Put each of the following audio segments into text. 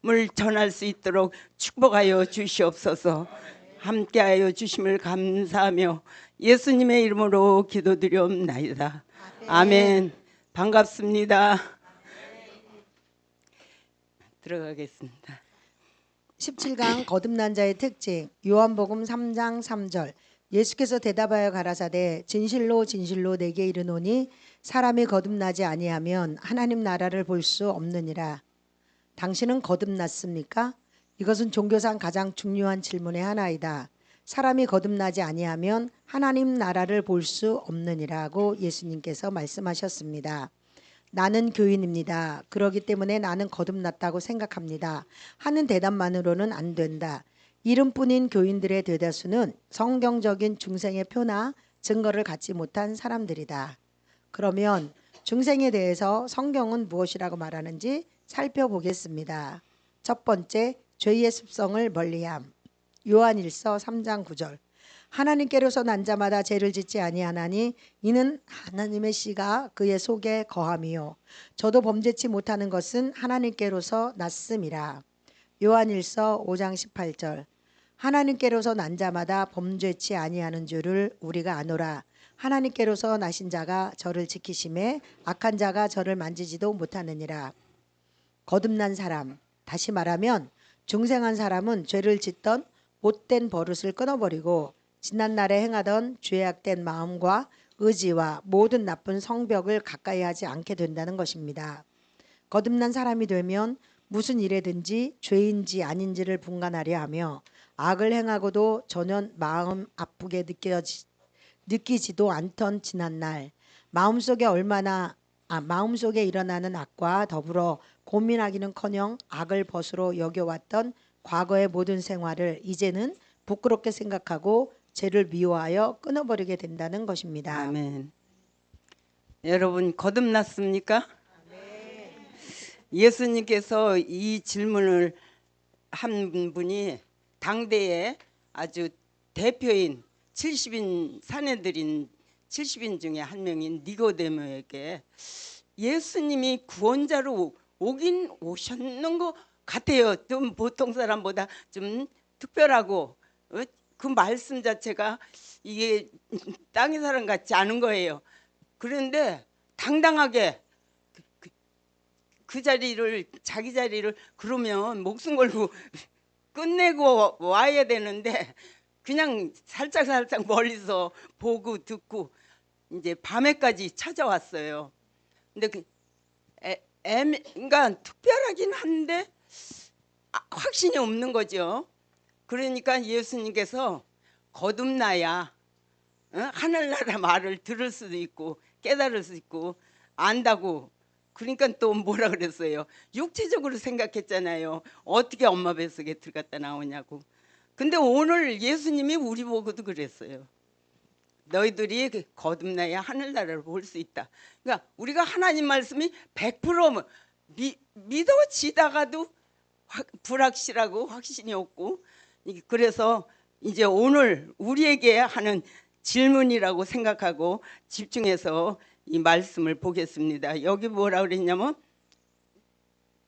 말씀을 전할 수 있도록 축복하여 주시옵소서. 함께하여 주심을 감사하며 예수님의 이름으로 기도드리옵나이다. 아멘. 반갑습니다. 들어가겠습니다. 17강 거듭난 자의 특징. 요한복음 3장 3절. 예수께서 대답하여 가라사대 진실로 진실로 내게 이르노니 사람이 거듭나지 아니하면 하나님 나라를 볼 수 없느니라. 당신은 거듭났습니까? 이것은 종교상 가장 중요한 질문의 하나이다. 사람이 거듭나지 아니하면 하나님 나라를 볼 수 없느니라고 예수님께서 말씀하셨습니다. 나는 교인입니다. 그렇기 때문에 나는 거듭났다고 생각합니다. 하는 대답만으로는 안 된다. 이름뿐인 교인들의 대다수는 성경적인 중생의 표나 증거를 갖지 못한 사람들이다. 그러면 중생에 대해서 성경은 무엇이라고 말하는지 살펴보겠습니다. 첫 번째, 죄의 습성을 멀리함. 요한일서 3장 9절. 하나님께로서 난 자마다 죄를 짓지 아니하나니 이는 하나님의 씨가 그의 속에 거함이요 저도 범죄치 못하는 것은 하나님께로서 났음이라. 요한일서 5장 18절. 하나님께로서 난 자마다 범죄치 아니하는 줄을 우리가 아노라. 하나님께로서 나신 자가 저를 지키심에 악한 자가 저를 만지지도 못하느니라. 거듭난 사람, 다시 말하면 중생한 사람은 죄를 짓던 못된 버릇을 끊어버리고 지난날에 행하던 죄악된 마음과 의지와 모든 나쁜 성벽을 가까이 하지 않게 된다는 것입니다. 거듭난 사람이 되면 무슨 일에든지 죄인지 아닌지를 분간하려 하며 악을 행하고도 전혀 마음 아프게 느끼지도 않던 지난날 마음속에 일어나는 악과 더불어 고민하기는커녕 악을 벗으로 여겨왔던 과거의 모든 생활을 이제는 부끄럽게 생각하고 죄를 미워하여 끊어버리게 된다는 것입니다. 아멘. 여러분 거듭났습니까? 예수님께서 이 질문을 한 분이 당대의 아주 대표인 70인 사내들인 70인 중에 한 명인 니고데모에게 예수님이 구원자로 오긴 오셨는 것 같아요. 좀 보통 사람보다 좀 특별하고 그 말씀 자체가 이게 땅의 사람 같지 않은 거예요. 그런데 당당하게 그 자리를 자기 자리를 그러면 목숨 걸고 끝내고 와야 되는데 그냥 살짝 멀리서 보고 듣고 이제 밤에까지 찾아왔어요. 근데 그러니까 특별하긴 한데 확신이 없는 거죠. 그러니까 예수님께서 거듭나야 하늘나라 말을 들을 수도 있고 깨달을 수 있고 안다고. 그러니까 또 뭐라 그랬어요? 육체적으로 생각했잖아요. 어떻게 엄마 뱃속에 들어갔다 나오냐고. 근데 오늘 예수님이 우리 보고도 그랬어요. 너희들이 거듭나야 하늘나라를 볼 수 있다. 그러니까 우리가 하나님 말씀이 100% 믿어지다가도 불확실하고 확신이 없고, 그래서 이제 오늘 우리에게 하는 질문이라고 생각하고 집중해서 이 말씀을 보겠습니다. 여기 뭐라 그랬냐면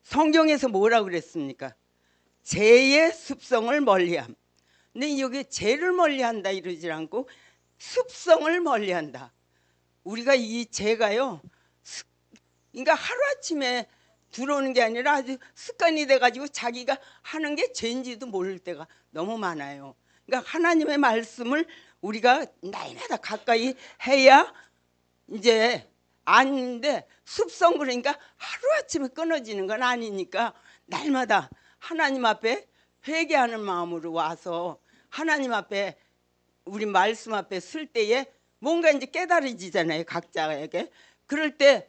성경에서 뭐라 그랬습니까? 죄의 습성을 멀리함. 근데 여기 죄를 멀리한다 이러지 않고 습성을 멀리한다. 우리가 이 죄가요, 그러니까 하루아침에 들어오는 게 아니라 아주 습관이 돼가지고 자기가 하는 게 죄인지도 모를 때가 너무 많아요. 그러니까 하나님의 말씀을 우리가 날마다 가까이 해야 이제 아닌데, 습성 그러니까 하루아침에 끊어지는 건 아니니까 날마다 하나님 앞에 회개하는 마음으로 와서 하나님 앞에 우리 말씀 앞에 쓸 때에 뭔가 이제 깨달아지잖아요, 각자에게. 그럴 때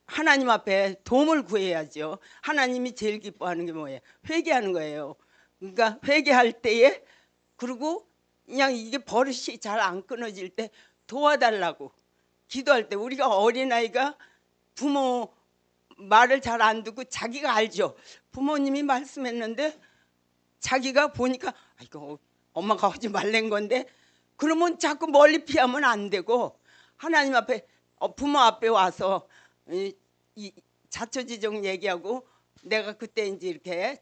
하나님 앞에 도움을 구해야죠. 하나님이 제일 기뻐하는 게 뭐예요? 회개하는 거예요. 그러니까 회개할 때에, 그리고 그냥 이게 버릇이 잘 안 끊어질 때 도와달라고 기도할 때, 우리가 어린아이가 부모 말을 잘 안 듣고 자기가 알죠. 부모님이 말씀했는데 자기가 보니까 이거 엄마가 하지 말란 건데, 그러면 자꾸 멀리 피하면 안 되고 하나님 앞에 부모 앞에 와서 이 자초지종 얘기하고, 내가 그때 이제 이렇게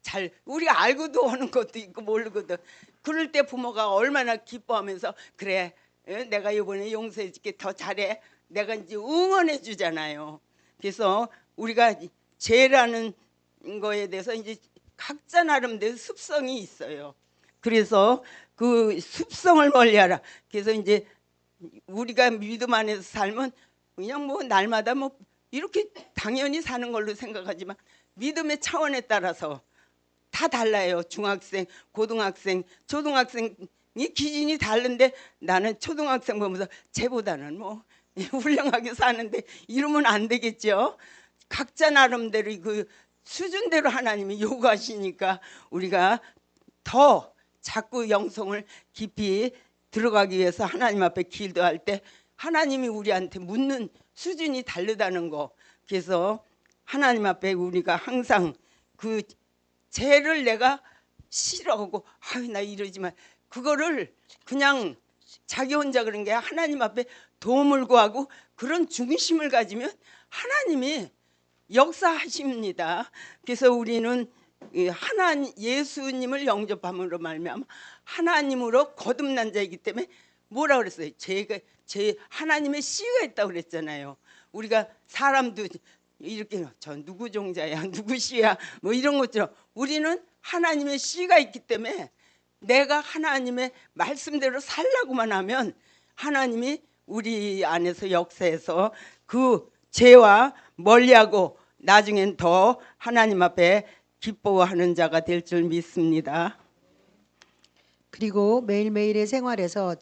잘 우리가 알고도 오는 것도 있고 모르거든. 그럴 때 부모가 얼마나 기뻐하면서 그래 내가 이번에 용서해 줄게 더 잘해 내가 이제 응원해 주잖아요. 그래서 우리가 죄라는 거에 대해서 이제 각자 나름대로 습성이 있어요. 그래서 그 습성을 멀리하라. 그래서 이제 우리가 믿음 안에서 살면 그냥 뭐 날마다 뭐 이렇게 당연히 사는 걸로 생각하지만 믿음의 차원에 따라서 다 달라요. 중학생, 고등학생, 초등학생이 기준이 다른데 나는 초등학생 보면서 쟤보다는 뭐 훌륭하게 사는데 이러면 안 되겠죠. 각자 나름대로 그 수준대로 하나님이 요구하시니까 우리가 더 자꾸 영성을 깊이 들어가기 위해서 하나님 앞에 기도할 때 하나님이 우리한테 묻는 수준이 다르다는 거. 그래서 하나님 앞에 우리가 항상 그 죄를 내가 싫어하고 아유 나 이러지만 그거를 그냥 자기 혼자 그런 게 하나님 앞에 도움을 구하고 그런 중심을 가지면 하나님이 역사하십니다. 그래서 우리는 이 하나님 예수님을 영접함으로 말미암아 하나님으로 거듭난 자이기 때문에 뭐라 그랬어요? 제 하나님의 씨가 있다고 그랬잖아요. 우리가 사람도 이렇게 저 누구 종자야 누구 씨야 뭐 이런 것처럼 우리는 하나님의 씨가 있기 때문에 내가 하나님의 말씀대로 살라고만 하면 하나님이 우리 안에서 역사해서 그 죄와 멀리하고 나중엔 더 하나님 앞에 기뻐하는 자가 될 줄 믿습니다. 그리고 매일매일의 생활에서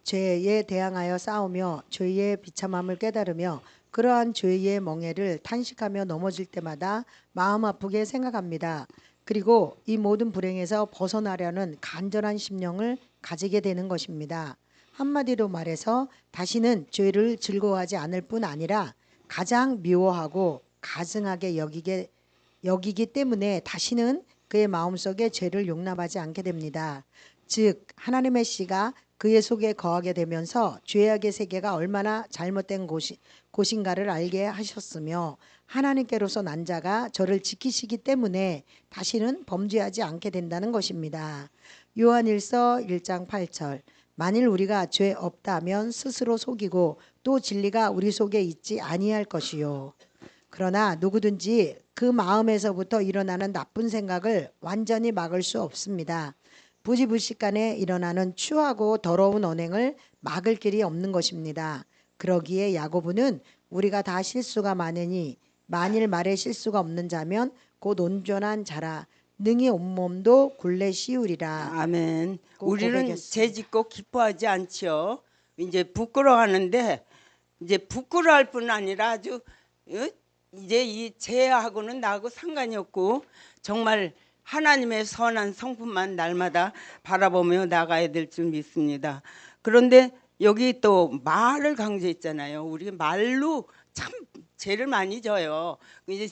죄에 대항하여 싸우며 죄의 비참함을 깨달으며 그러한 죄의 멍에를 탄식하며 넘어질 때마다 마음 아프게 생각합니다. 그리고 이 모든 불행에서 벗어나려는 간절한 심령을 가지게 되는 것입니다. 한마디로 말해서 다시는 죄를 즐거워하지 않을 뿐 아니라 가장 미워하고 가증하게 여기기 때문에 다시는 그의 마음속에 죄를 용납하지 않게 됩니다. 즉 하나님의 씨가 그의 속에 거하게 되면서 죄악의 세계가 얼마나 잘못된 곳인가를 알게 하셨으며 하나님께로서 난 자가 저를 지키시기 때문에 다시는 범죄하지 않게 된다는 것입니다. 요한일서 1장 8절 만일 우리가 죄 없다면 스스로 속이고 또 진리가 우리 속에 있지 아니할 것이요. 그러나 누구든지 그 마음에서부터 일어나는 나쁜 생각을 완전히 막을 수 없습니다. 부지불식간에 일어나는 추하고 더러운 언행을 막을 길이 없는 것입니다. 그러기에 야고보는 우리가 다 실수가 많으니 만일 말에 실수가 없는 자면 곧 온전한 자라 능히 온몸도 굴레 씌우리라. 아멘. 꼭 우리는 고백했습니다. 죄 짓고 기뻐하지 않지요. 이제 부끄러워하는데 이제 부끄러워할 뿐 아니라 아주 이제 이 죄하고는 나하고 상관이 없고 정말 하나님의 선한 성품만 날마다 바라보며 나가야 될 줄 믿습니다. 그런데 여기 또 말을 강조했잖아요. 우리 말로 참 죄를 많이 져요. 이제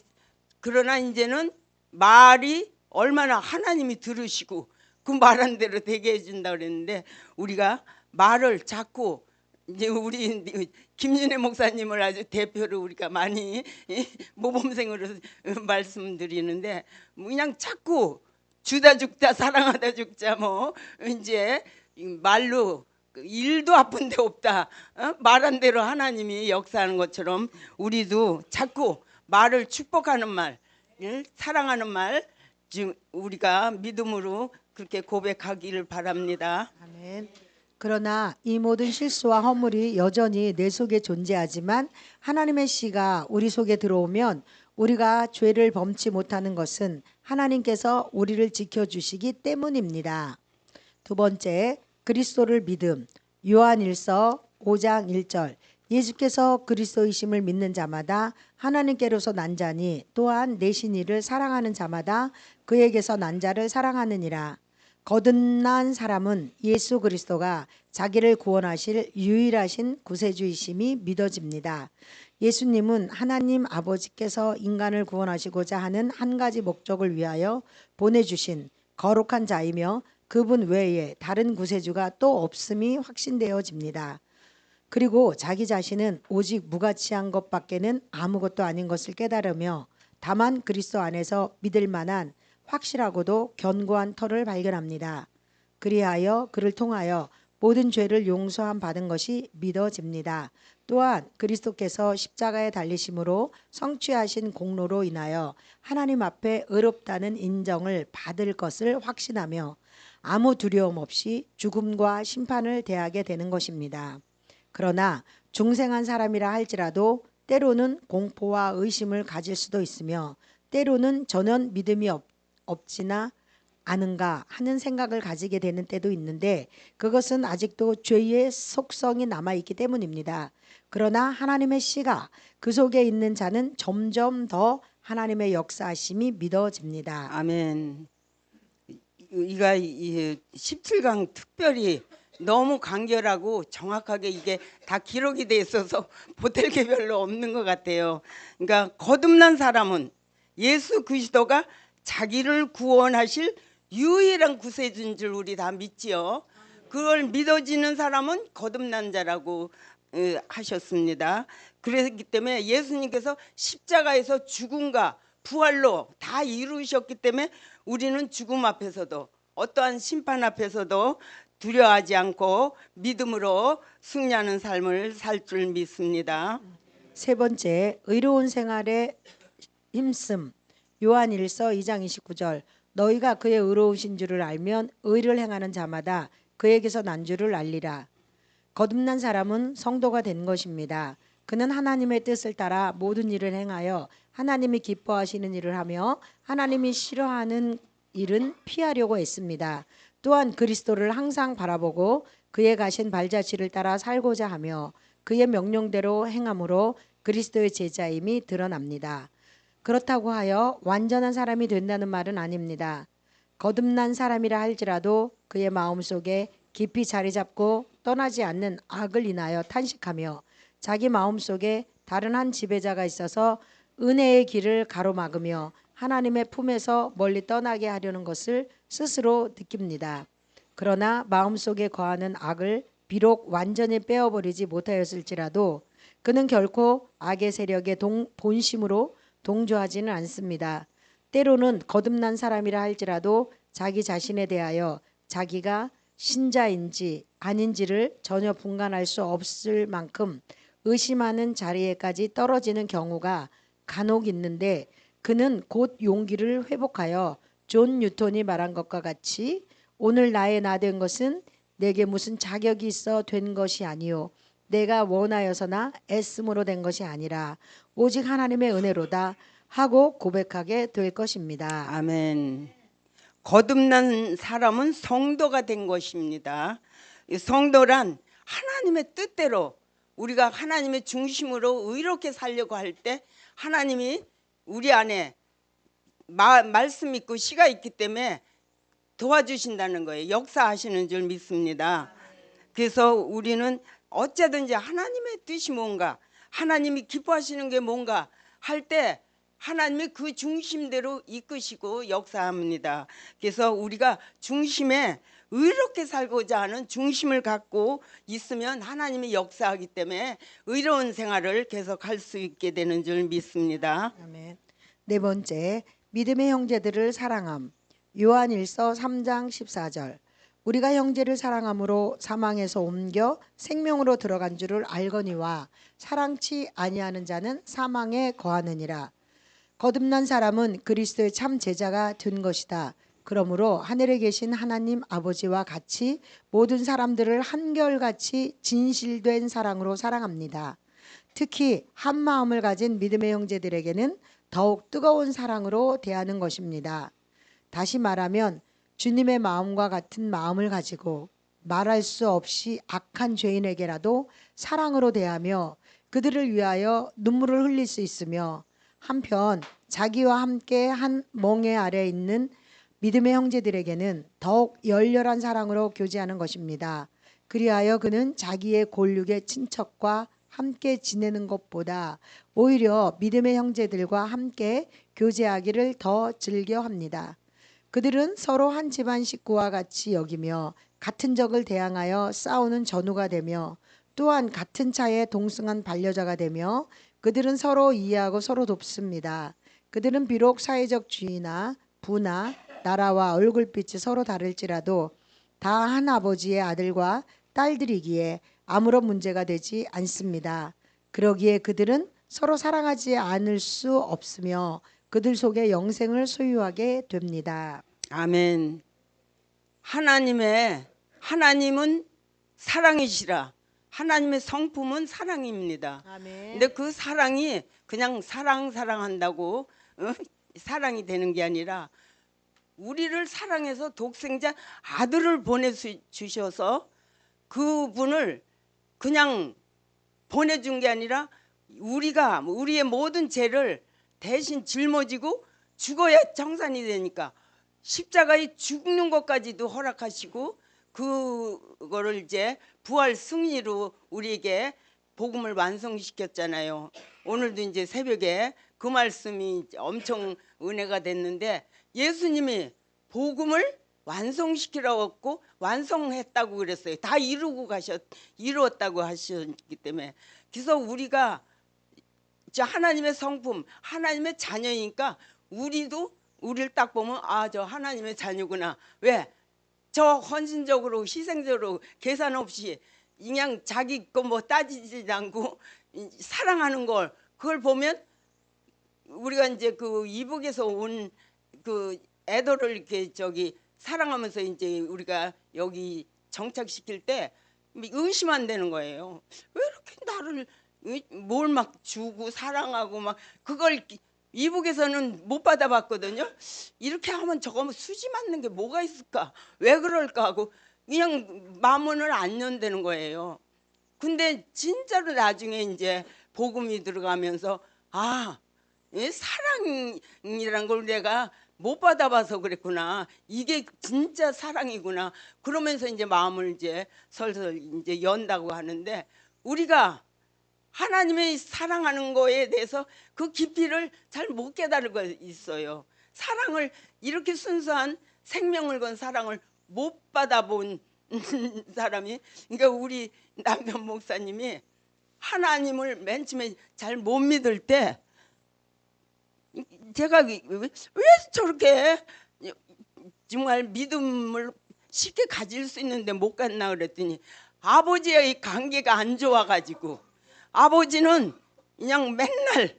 그러나 이제는 말이 얼마나 하나님이 들으시고 그 말한 대로 되게 해준다 그랬는데 우리가 말을 자꾸 이제 우리 김윤혜 목사님을 아주 대표로 우리가 많이 모범생으로 말씀드리는데 그냥 자꾸 주다 죽자 사랑하다 죽자 뭐 이제 말로 일도 아픈 데 없다. 말한 대로 하나님이 역사하는 것처럼 우리도 자꾸 말을 축복하는 말, 사랑하는 말 지금 우리가 믿음으로 그렇게 고백하기를 바랍니다. 아멘. 그러나 이 모든 실수와 허물이 여전히 내 속에 존재하지만 하나님의 씨가 우리 속에 들어오면 우리가 죄를 범치 못하는 것은 하나님께서 우리를 지켜주시기 때문입니다. 두 번째, 그리스도를 믿음. 요한일서 5장 1절 예수께서 그리스도이심을 믿는 자마다 하나님께로서 난 자니 또한 내신 이를 사랑하는 자마다 그에게서 난 자를 사랑하느니라. 거듭난 사람은 예수 그리스도가 자기를 구원하실 유일하신 구세주이심이 믿어집니다. 예수님은 하나님 아버지께서 인간을 구원하시고자 하는 한 가지 목적을 위하여 보내주신 거룩한 자이며 그분 외에 다른 구세주가 또 없음이 확신되어집니다. 그리고 자기 자신은 오직 무가치한 것밖에는 아무것도 아닌 것을 깨달으며 다만 그리스도 안에서 믿을 만한 확실하고도 견고한 터를 발견합니다. 그리하여 그를 통하여 모든 죄를 용서함 받은 것이 믿어집니다. 또한 그리스도께서 십자가에 달리심으로 성취하신 공로로 인하여 하나님 앞에 의롭다는 인정을 받을 것을 확신하며 아무 두려움 없이 죽음과 심판을 대하게 되는 것입니다. 그러나 중생한 사람이라 할지라도 때로는 공포와 의심을 가질 수도 있으며 때로는 전혀 믿음이 없지나 않은가 하는 생각을 가지게 되는 때도 있는데 그것은 아직도 죄의 속성이 남아있기 때문입니다. 그러나 하나님의 씨가 그 속에 있는 자는 점점 더 하나님의 역사하심이 믿어집니다. 아멘. 이가 17강 특별히 너무 간결하고 정확하게 이게 다 기록이 돼 있어서 보탤 게 별로 없는 것 같아요. 그러니까 거듭난 사람은 예수 그리스도가 자기를 구원하실 유일한 구세주인 줄 우리 다 믿지요. 그걸 믿어지는 사람은 거듭난 자라고 하셨습니다. 그렇기 때문에 예수님께서 십자가에서 죽음과 부활로 다 이루셨기 때문에 우리는 죽음 앞에서도 어떠한 심판 앞에서도 두려워하지 않고 믿음으로 승리하는 삶을 살 줄 믿습니다. 세 번째, 의로운 생활에 힘씀. 요한일서 2장 29절. 너희가 그의 의로우신 줄을 알면 의를 행하는 자마다 그에게서 난 줄을 알리라. 거듭난 사람은 성도가 된 것입니다. 그는 하나님의 뜻을 따라 모든 일을 행하여 하나님이 기뻐하시는 일을 하며 하나님이 싫어하는 일은 피하려고 애씁니다. 또한 그리스도를 항상 바라보고 그의 가신 발자취를 따라 살고자 하며 그의 명령대로 행함으로 그리스도의 제자임이 드러납니다. 그렇다고 하여 완전한 사람이 된다는 말은 아닙니다. 거듭난 사람이라 할지라도 그의 마음속에 깊이 자리 잡고 떠나지 않는 악을 인하여 탄식하며 자기 마음속에 다른 한 지배자가 있어서 은혜의 길을 가로막으며 하나님의 품에서 멀리 떠나게 하려는 것을 스스로 느낍니다. 그러나 마음속에 거하는 악을 비록 완전히 빼어버리지 못하였을지라도 그는 결코 악의 세력의 본심으로 동조하지는 않습니다. 때로는 거듭난 사람이라 할지라도 자기 자신에 대하여 자기가 신자인지 아닌지를 전혀 분간할 수 없을 만큼 의심하는 자리에까지 떨어지는 경우가 간혹 있는데 그는 곧 용기를 회복하여 존 뉴턴이 말한 것과 같이 오늘 나의 나 된 것은 내게 무슨 자격이 있어 된 것이 아니요 내가 원하여서나 애씀으로 된 것이 아니라 오직 하나님의 은혜로다 하고 고백하게 될 것입니다. 아멘. 거듭난 사람은 성도가 된 것입니다. 이 성도란 하나님의 뜻대로 우리가 하나님의 중심으로 의롭게 살려고 할 때 하나님이 우리 안에 말씀 있고 시가 있기 때문에 도와주신다는 거예요. 역사하시는 줄 믿습니다. 그래서 우리는 어쨌든지 하나님의 뜻이 뭔가 하나님이 기뻐하시는 게 뭔가 할 때 하나님이 그 중심대로 이끄시고 역사합니다. 그래서 우리가 중심에 의롭게 살고자 하는 중심을 갖고 있으면 하나님이 역사하기 때문에 의로운 생활을 계속할 수 있게 되는 줄 믿습니다. 아멘. 네 번째, 믿음의 형제들을 사랑함. 요한일서 3장 14절. 우리가 형제를 사랑함으로 사망에서 옮겨 생명으로 들어간 줄을 알거니와 사랑치 아니하는 자는 사망에 거하느니라. 거듭난 사람은 그리스도의 참 제자가 된 것이다. 그러므로 하늘에 계신 하나님 아버지와 같이 모든 사람들을 한결같이 진실된 사랑으로 사랑합니다. 특히 한 마음을 가진 믿음의 형제들에게는 더욱 뜨거운 사랑으로 대하는 것입니다. 다시 말하면 주님의 마음과 같은 마음을 가지고 말할 수 없이 악한 죄인에게라도 사랑으로 대하며 그들을 위하여 눈물을 흘릴 수 있으며 한편 자기와 함께 한 멍에 아래 있는 믿음의 형제들에게는 더욱 열렬한 사랑으로 교제하는 것입니다. 그리하여 그는 자기의 골육의 친척과 함께 지내는 것보다 오히려 믿음의 형제들과 함께 교제하기를 더 즐겨합니다. 그들은 서로 한 집안 식구와 같이 여기며 같은 적을 대항하여 싸우는 전우가 되며 또한 같은 차에 동승한 반려자가 되며 그들은 서로 이해하고 서로 돕습니다. 그들은 비록 사회적 주의나 부나 나라와 얼굴빛이 서로 다를지라도 다 한 아버지의 아들과 딸들이기에 아무런 문제가 되지 않습니다. 그러기에 그들은 서로 사랑하지 않을 수 없으며 그들 속에 영생을 소유하게 됩니다. 아멘. 하나님은 사랑이시라. 하나님의 성품은 사랑입니다. 아멘. 근데 그 사랑이 그냥 사랑한다고 사랑이 되는 게 아니라 우리를 사랑해서 독생자 아들을 보내주셔서 그분을 그냥 보내준 게 아니라 우리가 우리의 모든 죄를 대신 짊어지고 죽어야 정산이 되니까 십자가에 죽는 것까지도 허락하시고 그거를 이제 부활 승리로 우리에게 복음을 완성시켰잖아요. 오늘도 이제 새벽에 그 말씀이 엄청 은혜가 됐는데 예수님이 복음을 완성시키라고 했고 완성했다고 그랬어요. 다 이루었다고 하셨기 때문에 그래서 우리가 하나님의 성품, 하나님의 자녀이니까 우리를 딱 보면 저 하나님의 자녀구나. 왜? 저 헌신적으로 희생적으로 계산 없이 그냥 자기 거 뭐 따지지 않고 사랑하는 걸 그걸 보면 우리가 이제 그 이북에서 온 그 애들을 이렇게 사랑하면서 이제 우리가 여기 정착시킬 때 의심 안 되는 거예요. 왜 이렇게 나를 뭘 막 주고 사랑하고 막 그걸 이북에서는 못 받아봤거든요. 이렇게 하면 저거 수지 맞는 게 뭐가 있을까? 왜 그럴까 하고 그냥 마음을 안 연다는 거예요. 근데 진짜로 나중에 이제 복음이 들어가면서 사랑이란 걸 내가 못 받아봐서 그랬구나. 이게 진짜 사랑이구나. 그러면서 이제 마음을 이제 설설 이제 연다고 하는데 우리가 하나님의 사랑하는 거에 대해서 그 깊이를 잘 못 깨달고 있어요. 사랑을 이렇게 순수한 생명을 건 사랑을 못 받아본 사람이 그러니까 우리 남편 목사님이 하나님을 맨 처음에 잘 못 믿을 때 제가 왜 저렇게 정말 믿음을 쉽게 가질 수 있는데 못 갔나 그랬더니 아버지의 관계가 안 좋아가지고 아버지는 그냥 맨날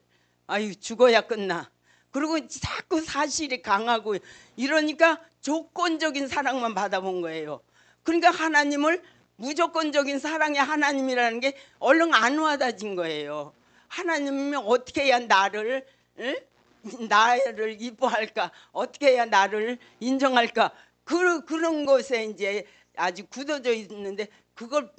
죽어야 끝나. 그리고 자꾸 사실이 강하고 이러니까 조건적인 사랑만 받아본 거예요. 그러니까 하나님을 무조건적인 사랑의 하나님이라는 게 얼른 안 와닿은 거예요. 하나님이 어떻게 해야 나를 이뻐할까? 어떻게 해야 나를 인정할까? 그런 것에 이제 아주 굳어져 있는데 그걸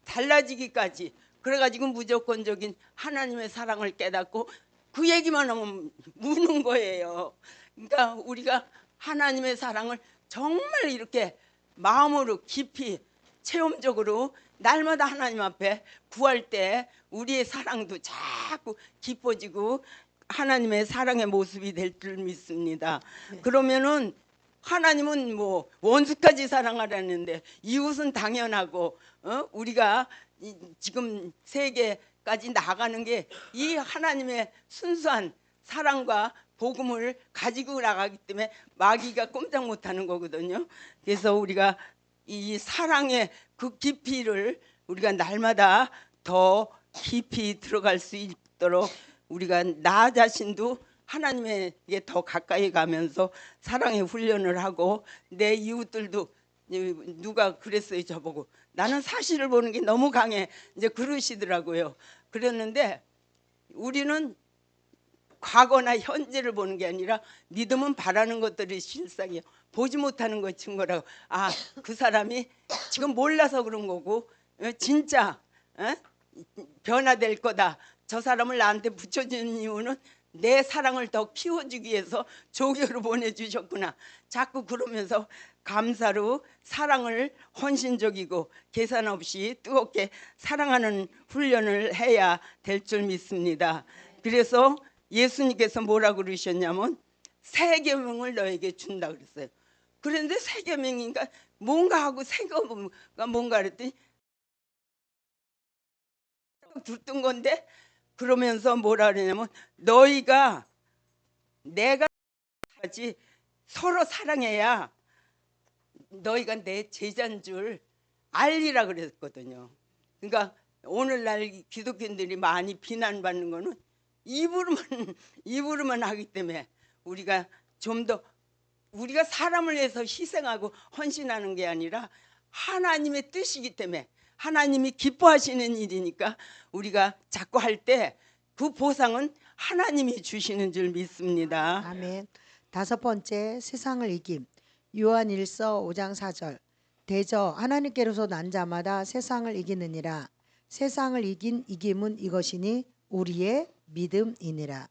달라지기까지 그래가지고 무조건적인 하나님의 사랑을 깨닫고 그 얘기만 하면 우는 거예요. 그러니까 우리가 하나님의 사랑을 정말 이렇게 마음으로 깊이 체험적으로 날마다 하나님 앞에 구할 때 우리의 사랑도 자꾸 깊어지고 하나님의 사랑의 모습이 될 줄 믿습니다. 그러면은 하나님은 뭐 원수까지 사랑하라는데 이웃은 당연하고 우리가 지금 세계까지 나가는 게 이 하나님의 순수한 사랑과 복음을 가지고 나가기 때문에 마귀가 꼼짝 못하는 거거든요. 그래서 우리가 이 사랑의 그 깊이를 우리가 날마다 더 깊이 들어갈 수 있도록 우리가 나 자신도 하나님에게 더 가까이 가면서 사랑의 훈련을 하고 내 이웃들도 누가 그랬어요 저보고 나는 사실을 보는 게 너무 강해 이제 그러시더라고요. 그랬는데 우리는 과거나 현재를 보는 게 아니라 믿음은 바라는 것들이 실상이에요. 보지 못하는 것 증거라고. 그 사람이 지금 몰라서 그런 거고 진짜 변화될 거다. 저 사람을 나한테 붙여주는 이유는 내 사랑을 더 키워주기 위해서 조교로 보내주셨구나. 자꾸 그러면서 감사로 사랑을 헌신적이고 계산 없이 뜨겁게 사랑하는 훈련을 해야 될 줄 믿습니다. 그래서 예수님께서 뭐라고 그러셨냐면 새 계명을 너에게 준다 그랬어요. 그런데 새 계명인가 뭔가 하고 새 계명가 뭔가 그랬더니 듣던 건데 그러면서 뭐라 그러냐면 너희가 내가 하지 서로 사랑해야 너희가 내 제자인 줄 알리라 그랬거든요. 그러니까 오늘날 기독교인들이 많이 비난받는 거는 입으로만 하기 때문에 우리가 좀 더 우리가 사람을 위해서 희생하고 헌신하는 게 아니라 하나님의 뜻이기 때문에 하나님이 기뻐하시는 일이니까 우리가 자꾸 할 때 그 보상은 하나님이 주시는 줄 믿습니다. 아멘. 다섯 번째, 세상을 이김. 요한일서 5장 4절. 대저 하나님께로서 난 자마다 세상을 이기느니라. 세상을 이긴 이김은 이것이니 우리의 믿음이니라.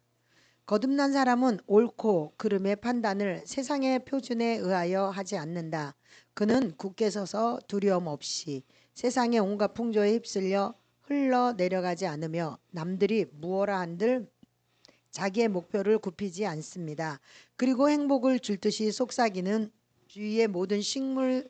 거듭난 사람은 옳고 그름의 판단을 세상의 표준에 의하여 하지 않는다. 그는 굳게 서서 두려움 없이 세상의 온갖 풍조에 휩쓸려 흘러내려가지 않으며 남들이 무엇라 한들 자기의 목표를 굽히지 않습니다. 그리고 행복을 줄 듯이 속삭이는 주위의 모든 식물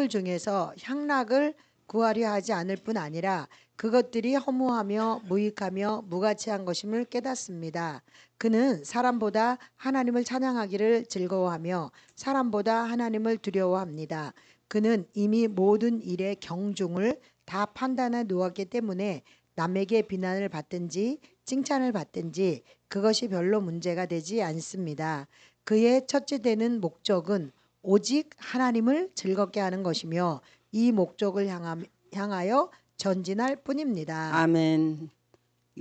중에서 향락을 구하려 하지 않을 뿐 아니라 그것들이 허무하며 무익하며 무가치한 것임을 깨닫습니다. 그는 사람보다 하나님을 찬양하기를 즐거워하며 사람보다 하나님을 두려워합니다. 그는 이미 모든 일의 경중을 다 판단해 놓았기 때문에 남에게 비난을 받든지 칭찬을 받든지 그것이 별로 문제가 되지 않습니다. 그의 첫째 되는 목적은 오직 하나님을 즐겁게 하는 것이며 이 목적을 향하여 전진할 뿐입니다. 아멘.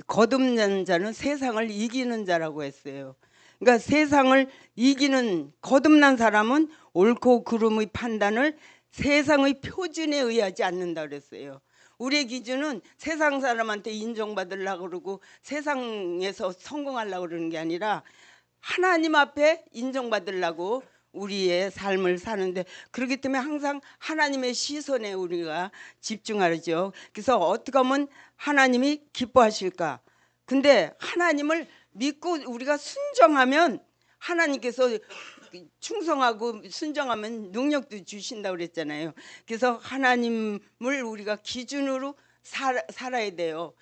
거듭난 자는 세상을 이기는 자라고 했어요. 그러니까 세상을 이기는 거듭난 사람은 옳고 그름의 판단을 세상의 표준에 의하지 않는다 그랬어요. 우리의 기준은 세상 사람한테 인정받으려고 그러고 세상에서 성공하려고 그러는 게 아니라 하나님 앞에 인정받으려고 우리의 삶을 사는데, 그렇기 때문에 항상 하나님의 시선에 우리가 집중하죠. 그래서 어떻게 하면 하나님이 기뻐하실까? 근데 하나님을 믿고 우리가 순종하면 하나님께서 충성하고 순종하면 능력도 주신다고 그랬잖아요. 그래서 하나님을 우리가 기준으로 살아야 돼요.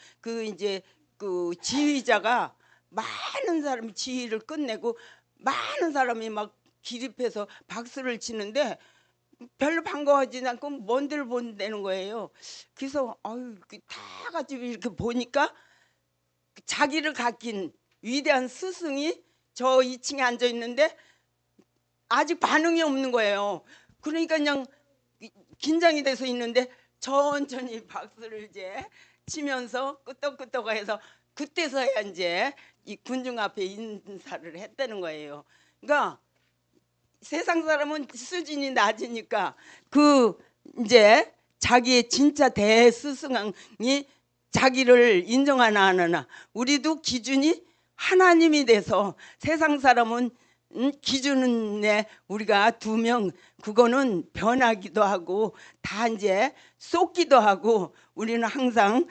이제 그 지휘자가 많은 사람이 지휘를 끝내고 많은 사람이 막 기립해서 박수를 치는데 별로 반가워하지 않고 먼 데를 본다는 거예요. 그래서 다 가지고 이렇게 보니까 자기를 가진 위대한 스승이 저 2층에 앉아 있는데 아직 반응이 없는 거예요. 그러니까 그냥 긴장이 돼서 있는데 천천히 박수를 이제 치면서 끄떡끄떡해서 그때서야 이제 이 군중 앞에 인사를 했다는 거예요. 그러니까 세상 사람은 수준이 낮으니까 이제 자기의 진짜 대스승이 자기를 인정하나 안 하나, 우리도 기준이 하나님이 돼서 세상 사람은 기준에 우리가 두면 그거는 변하기도 하고 다 이제 쏟기도 하고, 우리는 항상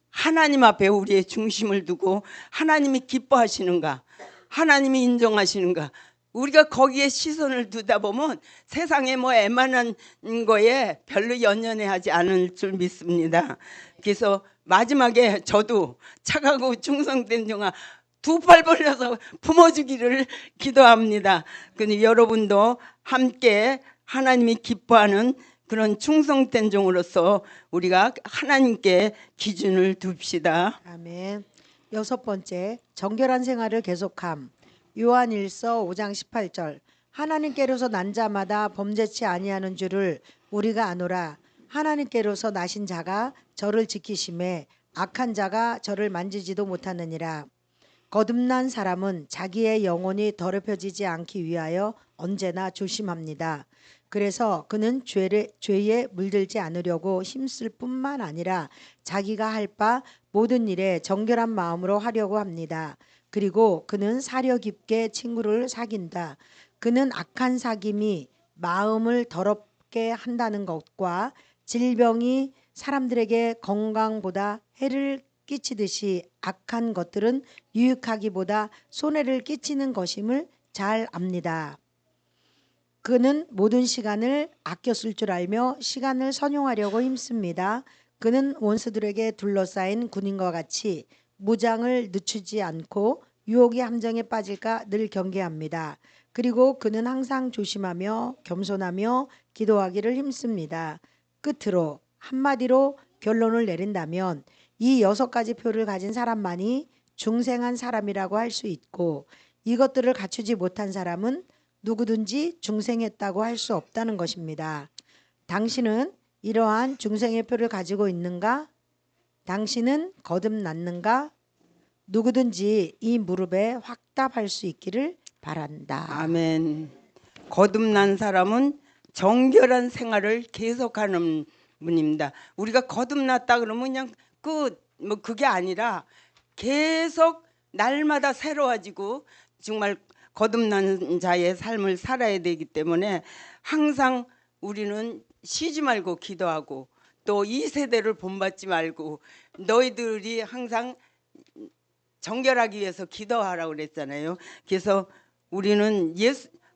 하나님 앞에 우리의 중심을 두고 하나님이 기뻐하시는가, 하나님이 인정하시는가, 우리가 거기에 시선을 두다 보면 세상에 뭐 애만한 거에 별로 연연해하지 않을 줄 믿습니다. 그래서 마지막에 저도 착하고 충성된 종아 두 팔 벌려서 품어주기를 기도합니다. 근데 여러분도 함께 하나님이 기뻐하는 그런 충성된 종으로서 우리가 하나님께 기준을 둡시다. 아멘. 여섯 번째, 정결한 생활을 계속함. 요한일서 5장 18절. 하나님께로서 난 자마다 범죄치 아니하는 줄을 우리가 아노라. 하나님께로서 나신 자가 저를 지키심에 악한 자가 저를 만지지도 못하느니라. 거듭난 사람은 자기의 영혼이 더럽혀지지 않기 위하여 언제나 조심합니다. 그래서 그는 죄에 물들지 않으려고 힘쓸 뿐만 아니라 자기가 할 바 모든 일에 정결한 마음으로 하려고 합니다. 그리고 그는 사려 깊게 친구를 사귄다. 그는 악한 사귐이 마음을 더럽게 한다는 것과 질병이 사람들에게 건강보다 해를 끼치듯이 악한 것들은 유익하기보다 손해를 끼치는 것임을 잘 압니다. 그는 모든 시간을 아껴 쓸 줄 알며 시간을 선용하려고 힘씁니다. 그는 원수들에게 둘러싸인 군인과 같이 무장을 늦추지 않고 유혹의 함정에 빠질까 늘 경계합니다. 그리고 그는 항상 조심하며 겸손하며 기도하기를 힘씁니다. 끝으로 한마디로 결론을 내린다면 이 6가지 표를 가진 사람만이 중생한 사람이라고 할 수 있고 이것들을 갖추지 못한 사람은 누구든지 중생했다고 할 수 없다는 것입니다. 당신은 이러한 중생의 표를 가지고 있는가? 당신은 거듭났는가? 누구든지 이 무릎에 확답할 수 있기를 바란다. 아멘. 거듭난 사람은 정결한 생활을 계속하는 분입니다. 우리가 거듭났다 그러면 그냥 뭐 그게 아니라 계속 날마다 새로워지고 정말 거듭난 자의 삶을 살아야 되기 때문에 항상 우리는 쉬지 말고 기도하고 또 이 세대를 본받지 말고 너희들이 항상 정결하기 위해서 기도하라고 그랬잖아요. 그래서 우리는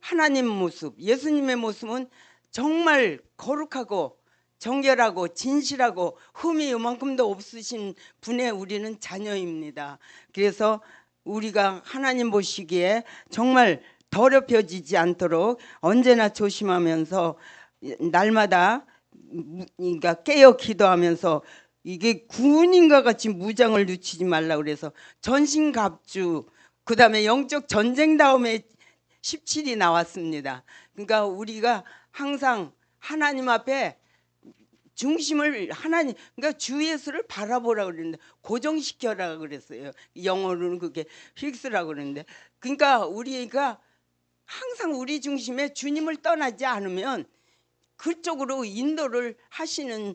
하나님 모습, 예수님의 모습은 정말 거룩하고 정결하고 진실하고 흠이 요만큼도 없으신 분의 우리는 자녀입니다. 그래서 우리가 하나님 보시기에 정말 더럽혀지지 않도록 언제나 조심하면서 날마다 그러니까 깨어 기도하면서 이게 군인과 같이 무장을 늦추지 말라 그래서 전신갑주 그다음에 영적 전쟁 다음에 17이 나왔습니다. 그러니까 우리가 항상 하나님 앞에 중심을 그러니까 주 예수를 바라보라 그랬는데 고정시켜라 그랬어요. 영어로는 그게 픽스라고 그러는데 그러니까 우리가 항상 우리 중심에 주님을 떠나지 않으면 그쪽으로 인도를 하시는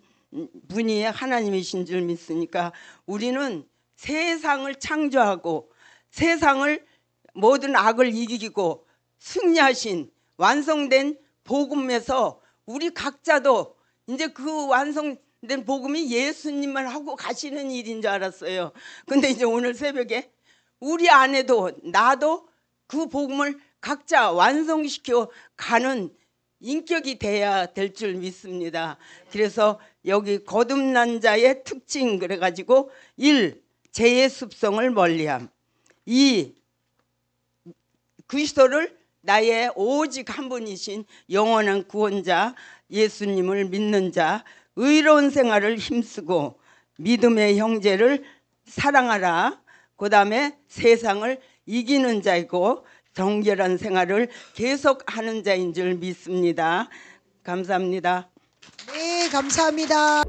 분이 하나님이신 줄 믿으니까 우리는 세상을 창조하고 세상을 모든 악을 이기고 승리하신 완성된 복음에서 우리 각자도 이제 그 완성된 복음이 예수님만 하고 가시는 일인 줄 알았어요. 근데 이제 오늘 새벽에 우리 안에도 나도 그 복음을 각자 완성시켜 가는 인격이 돼야 될 줄 믿습니다. 그래서 여기 거듭난 자의 특징 그래가지고 1. 죄의 습성을 멀리함. 2. 그리스도를 나의 오직 한 분이신 영원한 구원자 예수님을 믿는 자, 의로운 생활을 힘쓰고 믿음의 형제를 사랑하라. 그 다음에 세상을 이기는 자이고 정결한 생활을 계속하는 자인 줄 믿습니다. 감사합니다. 네, 감사합니다.